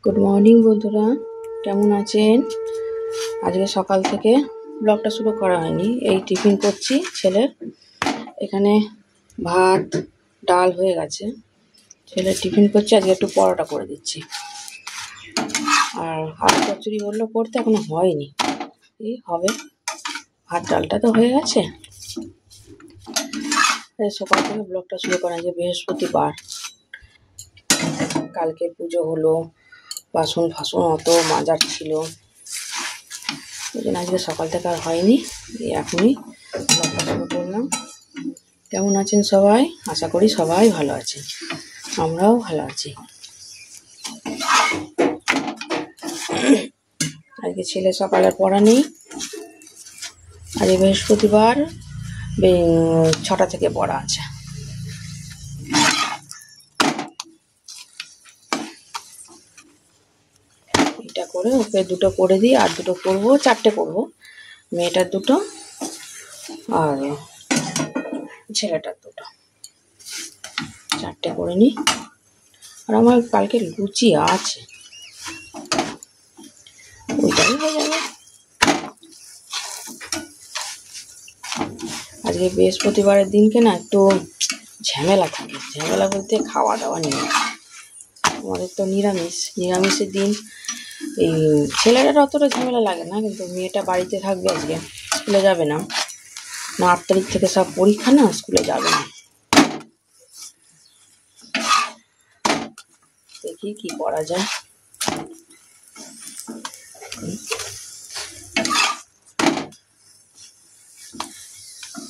Good morning বন্ধুরা, কেমন আছেন? আজকে সকাল থেকে ব্লগটা শুরু করা হয়নি। এই টিফিন করছি ছেলের। এখানে ভাত ডাল হয়ে গেছে, ছেলের টিফিন করছি। আজকে একটু পরোটা করে দিচ্ছি। আর আলু চচ্চড়ি বললো করতে, এখনো হয়নি, এই হবে। ভাত ডালটা তো হয়ে গেছে। সকাল থেকে ব্লগটা শুরু করা, যে বৃহস্পতিবার, কালকে পুজো হলো, বাসন ফাসন অত মাজার ছিল, ওই জন্য আজকে সকাল থেকে আর হয়নি। এখনই ব্লগটা শুরু করলাম। কেমন আছেন সবাই? আশা করি সবাই ভালো আছে, আমরাও ভালো আছি। আজকে ছেলে সকালে পড়া নেই, আজকে বৃহস্পতিবার, 6টা থেকে পড়া আছে। এটা করে ওকে দুটো করে দিই, আর দুটো করবো, 4টে করবো। মেয়েটার দুটো আর ছেলেটার দুটো, 4টে করে নিই। আর আমার কালকে লুচি আছে, ওইটাই হয়ে যাবে। আজকে বৃহস্পতিবারের দিনকে না একটু ঝামেলা থাকে, ঝামেলা বলতে খাওয়া দাওয়া নিয়ে। আমাদের তো নিরামিষের দিন। এই ছেলেটার অতটা ঝামেলা লাগে না, কিন্তু মেয়েটা বাড়িতে থাকবে, আজকে স্কুলে যাবে না। 8 তারিখ থেকে সব পরীক্ষা, না স্কুলে যাবে না। দেখি কি করা যায়।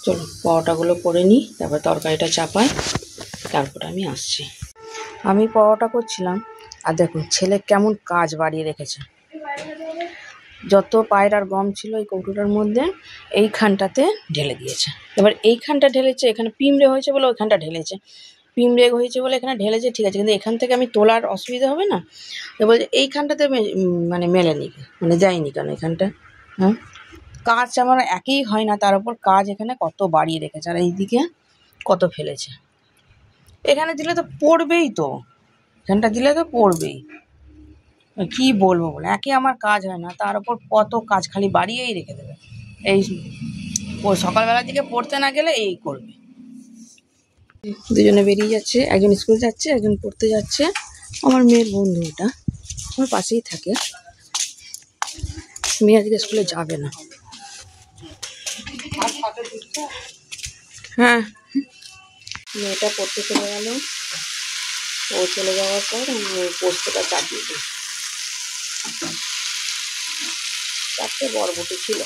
চলো পরোটাগুলো করে নিই, তারপর তরকারিটা চাপাই, তারপরে আমি আসছি। আমি পরোটা করছিলাম, আর দেখুন ছেলে কেমন কাজ বাড়িয়ে রেখেছে। যত পায়রার গম ছিল এই কৌটোটার মধ্যে, এইখানটাতে ঢেলে দিয়েছে। এবার এইখানটা ঢেলেছে, এখানে পিমড়ে হয়েছে বলে ওইখানটা ঢেলেছে। পিমড়ে হয়েছে বলে এখানে ঢেলেছে, ঠিক আছে, কিন্তু এখান থেকে আমি তোলার অসুবিধা হবে না। এবার এইখানটাতে মানে মেলেনি, মানে যায়নি কেন এখানটা? হ্যাঁ, কাজ আমার একই হয় না, তার উপর কাজ এখানে কত বাড়িয়ে রেখেছে, আর এইদিকে কত ফেলেছে। এখানে দিলে তো পড়বেই, তো এখানটা দিলে তো পড়বেই। কি বলবো বলে, একে আমার কাজ হয় না, তার উপর কত কাজ খালি বাড়িয়েই রেখে দেবে। এই সকালবেলার দিকে পড়তে না গেলে এই করবে। দুজনে বেরিয়ে যাচ্ছে, একজন স্কুল যাচ্ছে, একজন পড়তে যাচ্ছে। আমার মেয়ের বন্ধু, এটা আমার পাশেই থাকে। মেয়ে আজকে স্কুলে যাবে না। হ্যাঁ, মেয়েটা পড়তে চলে গেল। ও চলে যাওয়ার পর আমি ওই পোস্তটা চাপিয়ে দিই। 4টে বরবটি ছিল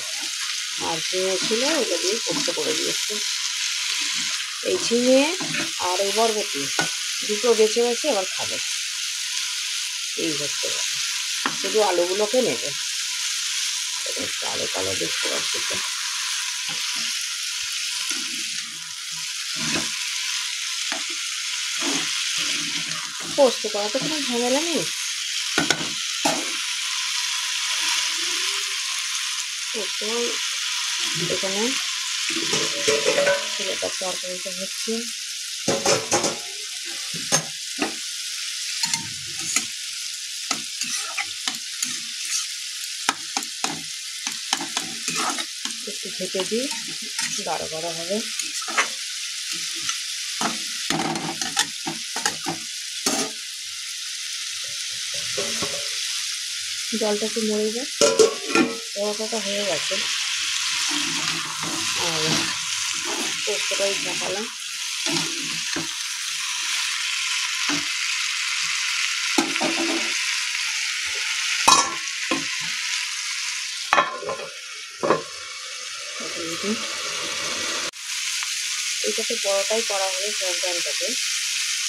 আর ঝিঙে ছিল, ওটা দিয়ে পোস্ত করে দিয়েছে। এই ঝিঙে আর এই বরবটি দুটো বেছে বেছে আবার খাবে, এই হচ্ছে কথা। শুধু আলুগুলোকে নেবে, কালো কালো দেখতে পাচ্ছি তো। পোস্ত করা তো কোনো ঝামেলা নেই। পোস্ত এখানে ছেলেটার তরকারিটা হচ্ছে। একটু ঢেকে দিই, গাঢ় গাঢ় হবে। জলটা একটু মরে যায়। পরোটাটা হয়ে গেছে, আর পোস্তটাই চাপালাম। এইটাতে পরোটাই করা হলো ফ্রাইটাতে,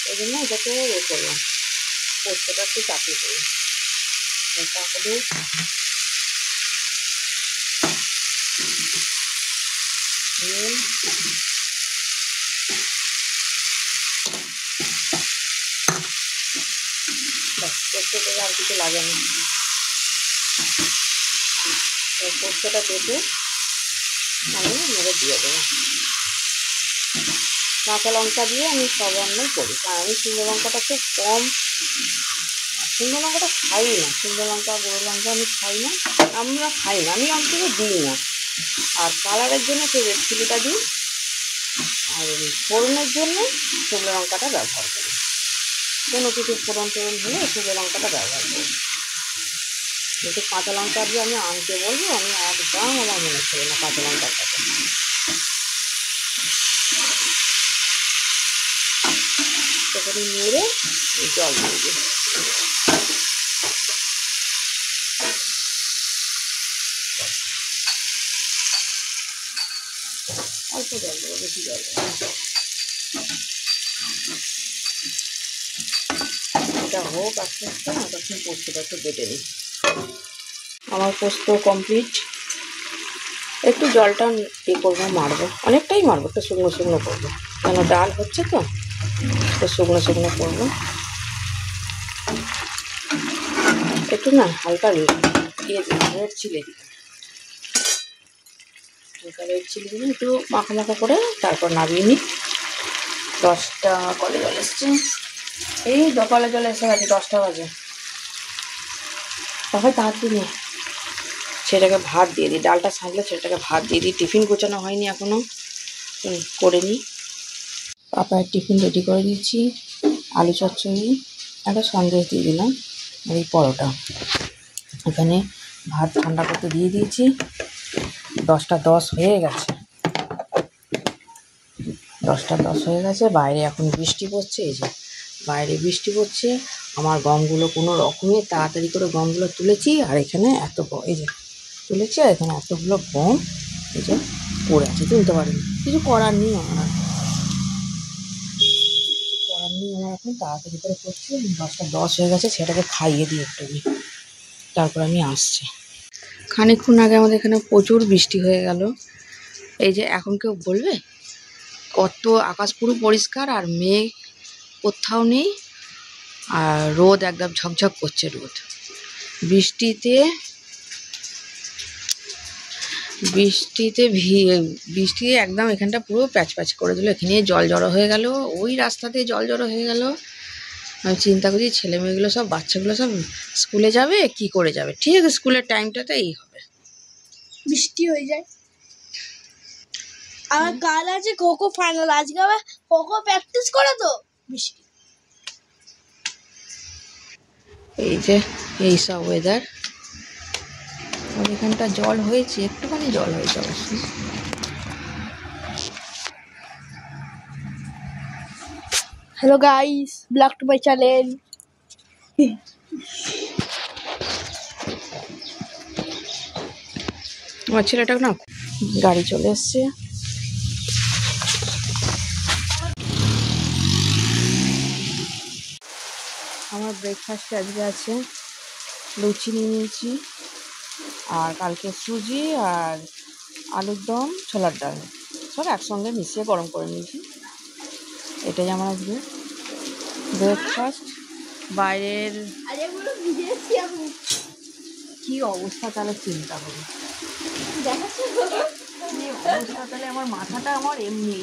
ওই জন্য এটাতে করলাম, পোস্তটা একটু চাপিয়ে দিলাম। তাহলে নুন, বাস পোস্তটা আর কিছু লাগে না। পোস্তটা বেটে আমি মেরে দিয়ে দেবো। কাঁচা লঙ্কা দিয়ে আমি সব রান্নাই করি, কারণ আমি শুকনো লঙ্কাটা খুব কম শুকনো লঙ্কাটা খাই না, শুকনো লঙ্কা গুঁড়ো লঙ্কা আমি খাই না, আমরা খাই না, আমি অন্তত দিই না। আর কালারের জন্য একটু রেড চিলিটা দিই, আর ফোড়নের জন্য শুকনো লঙ্কাটা ব্যবহার করি। কোনো কিছু ফোড়ন টোড়ন হলে শুকনো লঙ্কাটা ব্যবহার করি। কিন্তু কাঁচা লঙ্কা দিয়ে আমি আনতে বলবো, আমি একদম আমার মনে ছিল না কাঁচা লঙ্কার কথা। তখন নেড়ে জল দিয়ে দিই। অল্প জল দেবো, বেশি জল দেবো। এটা হোক আস্তে আস্তে, তখন পোস্তটা একটু বেটে নিই। আমার পোস্ত কমপ্লিট। একটু জলটা করবো, মারবো, অনেকটাই মারবো, একটু শুকনো শুকনো করবো, কেন ডাল হচ্ছে তো, একটু শুকনো শুকনো করবো। একটু না হালকা রেড চিলি দিলাম, হালকা রেড চিলি দিলাম, একটু মাখা মাখা করে তারপর নামিয়ে নিই। 10টা কলে জল এসছে, এই কলে জল এসে গেছে, 10টা বাজে। তারপরে তাড়াতাড়ি সেটাকে ভাত দিয়ে দিই, ডালটা ছাঁকলে সেটাকে ভাত দিয়ে দিই। টিফিন গোছানো হয়নি এখনও, করে নিই। পাপার টিফিন রেডি করে দিচ্ছি, আলু চচ্চড়ি, একটা সন্দেশ দিয়ে দিলাম, আর এই পরোটা। এখানে ভাত ঠান্ডা করতে দিয়ে দিয়েছি। 10টা 10 হয়ে গেছে, 10টা 10 হয়ে গেছে। বাইরে এখন বৃষ্টি পড়ছে, এই যে বাইরে বৃষ্টি পড়ছে। আমার গমগুলো কোনো রকমে তাড়াতাড়ি করে গমগুলো তুলেছি, আর এখানে এই যে তুলেছি, আর এখানে এতগুলো গম এই যে পড়ে আছে, তুলতে পারিনি। কিছু করার নেই আমার, আমার এখন তাড়াতাড়ি করে করছি। 10টা 10 হয়ে গেছে, সেটাকে খাইয়ে দিই একটু, তারপর আমি আসছি। খানিকক্ষণ আগে আমাদের এখানে প্রচুর বৃষ্টি হয়ে গেল। এই যে এখন কেউ বলবে কত আকাশ পুরো পরিষ্কার, আর মেঘ কোথাও নেই, আর রোদ একদম ঝকঝক করছে রোদ। বৃষ্টিতে একদম এখানটা পুরো প্যাচ প্যাচ করে দিল, এখানে জল জড়ো হয়ে গেল, ওই রাস্তাতে জল জড়ো হয়ে গেল। আমি চিন্তা করি ছেলে মেয়েগুলো সব, বাচ্চাগুলো সব স্কুলে যাবে, কি করে যাবে? ঠিক স্কুলের টাইমটাতে এই হবে, বৃষ্টি হয়ে যায়। আর কাল আছে খোখো ফাইনাল, আজকে আবার খোখো প্র্যাকটিস করে তো বৃষ্টি। এই যে এই সব ওয়েদার। এখানটা জল হয়েছে, একটুখানি জল হয়েছে অবশ্যই। Hello guys, blog to my channel. আমার ছেলেটা না গাড়ি চলে এসছে। আমার ব্রেকফাস্টে আজকে আছে লুচি নিয়ে নিয়েছি, আর কালকে সুজি আর আলুর দম, ছোলার ডাল সব একসঙ্গে মিশিয়ে গরম করে নিয়েছি। এটাই আমার আজকে ব্রেকফাস্ট। বাইরের কি অবস্থা তাহলে চিন্তা করি, অবস্থা তাহলে আমার মাথাটা আমার এমনি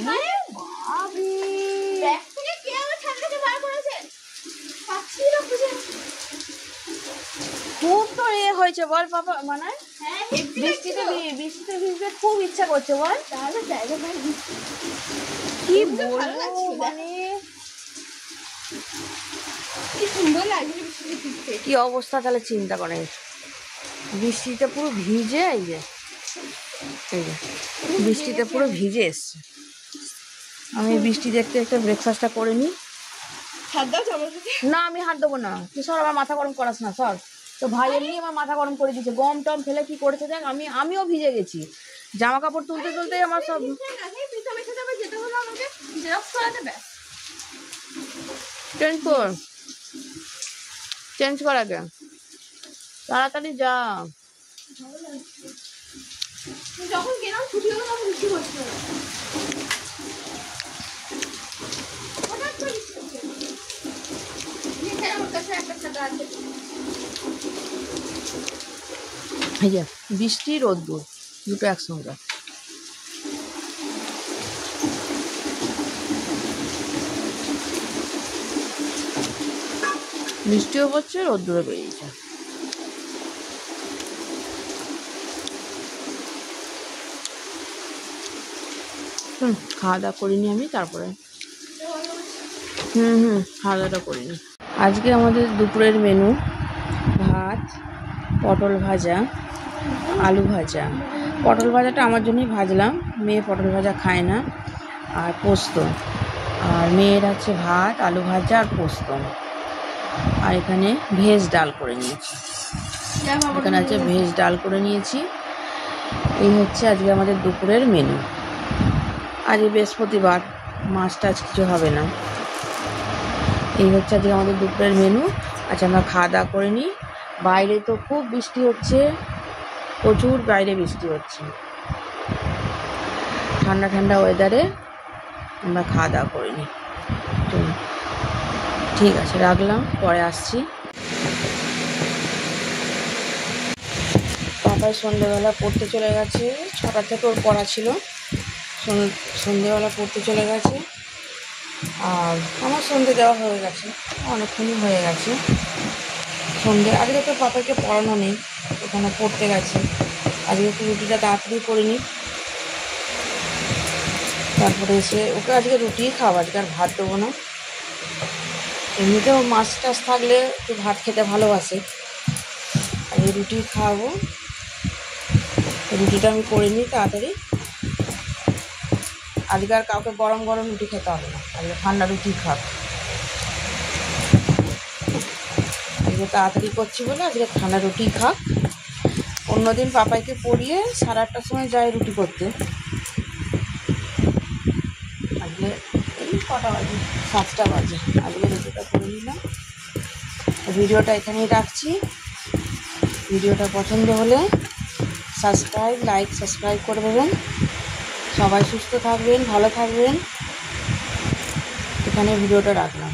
খুব তো এ হয়েছে বল বাবা, মানে বৃষ্টিতে ভিজতে খুব ইচ্ছা করছে বল, কি বলবো, মানে কি অবস্থা তাহলে চিন্তা করে। বৃষ্টিতে পুরো ভিজে, এই যে বৃষ্টিতে পুরো ভিজে এসছে। আমি বৃষ্টি দেখতে দেখতে ব্রেকফাস্টটা করে নিই। না আমি হাত দেবো না, তুই সর, আমার মাথা গরম করাস না, সর। তো ভাই এমনি আমার মাথা গরম করে দিচ্ছে, গম টম ফেলে কি করেছে দেখ। আমিও ভিজে গেছি, জামা কাপড় তুলতে তুলতেই আমার সব। চেঞ্জ কর আগে, তাড়াতাড়ি যা। যখন গেলাম ছুটি হলো তখন বৃষ্টি হচ্ছিল না। এই যে বৃষ্টি রোদ্দুর দুটো একসঙ্গে। বৃষ্টিও পড়ছে, রোদ্দুরে বেরিয়েছে। খাওয়া দাওয়া করিনি আমি, তারপরে খাওয়া দাওয়াটা করিনি। আজকে আমাদের দুপুরের মেনু ভাত, পটল ভাজা, আলু ভাজা। পটল ভাজাটা আমার জন্যই ভাজলাম, মেয়ে পটল ভাজা খায় না, আর পোস্ত। আর মেয়ের আছে ভাত, আলু ভাজা আর পোস্ত। আর এখানে ভেজ ডাল করে নিয়েছি। এখানে আছে ভেজ ডাল করে নিয়েছি। এই হচ্ছে আজকে আমাদের দুপুরের মেনু। আজ বৃহস্পতিবার, মাছ টাছ কিছু হবে না। এই হচ্ছে আজকে আমাদের দুপুরের মেনু। আচ্ছা, আমরা খাওয়া দাওয়া করে নিই। বাইরে তো খুব বৃষ্টি হচ্ছে, প্রচুর বাইরে বৃষ্টি হচ্ছে। ঠান্ডা ঠান্ডা ওয়েদারে আমরা খাওয়া দাওয়া করে নিই। ঠিক আছে, রাখলাম, পরে আসছি। পাপাই সন্ধ্যেবেলা পড়তে চলে গেছে, 6টা থেকে ওর পড়া ছিল। সন্ধ্যেবেলা পড়তে চলে গেছে। আর আমার সন্ধ্যে দেওয়া হয়ে গেছে, অনেকক্ষণই হয়ে গেছে সন্ধ্যে। আজকে তো পাপাকে পড়ানো নেই, ওখানে পড়তে গেছে। আজকে একটু রুটিটা তাড়াতাড়ি করে নিই, তারপরে এসে ওকে আজকে রুটিই খাওয়া, আজকে আর ভাত দেবো না। এমনিতেও মাছ টাছ থাকলে একটু ভাত খেতে ভালোবাসে, আজকে রুটি খাওয়াবো। রুটিটা আমি করে নিই তাড়াতাড়ি। আজকে আর কাউকে গরম গরম রুটি খেতে হবে না, আজকে ঠান্ডা রুটি খাক। আজকে তাড়াতাড়ি করছি বলে আজকে ঠান্ডা রুটি খাক। অন্যদিন পাপাইকে পড়িয়ে 8:30টার সময় যায় রুটি করতে। আজকে এই কটা বাজে, 7টা বাজে। আজকে রুটিটা করে নিলাম। ভিডিওটা এখানেই রাখছি। ভিডিওটা পছন্দ হলে লাইক সাবস্ক্রাইব করে দেবেন। সবাই সুস্থ থাকবেন, ভালো থাকবেন। এখানে ভিডিওটা রাখলাম।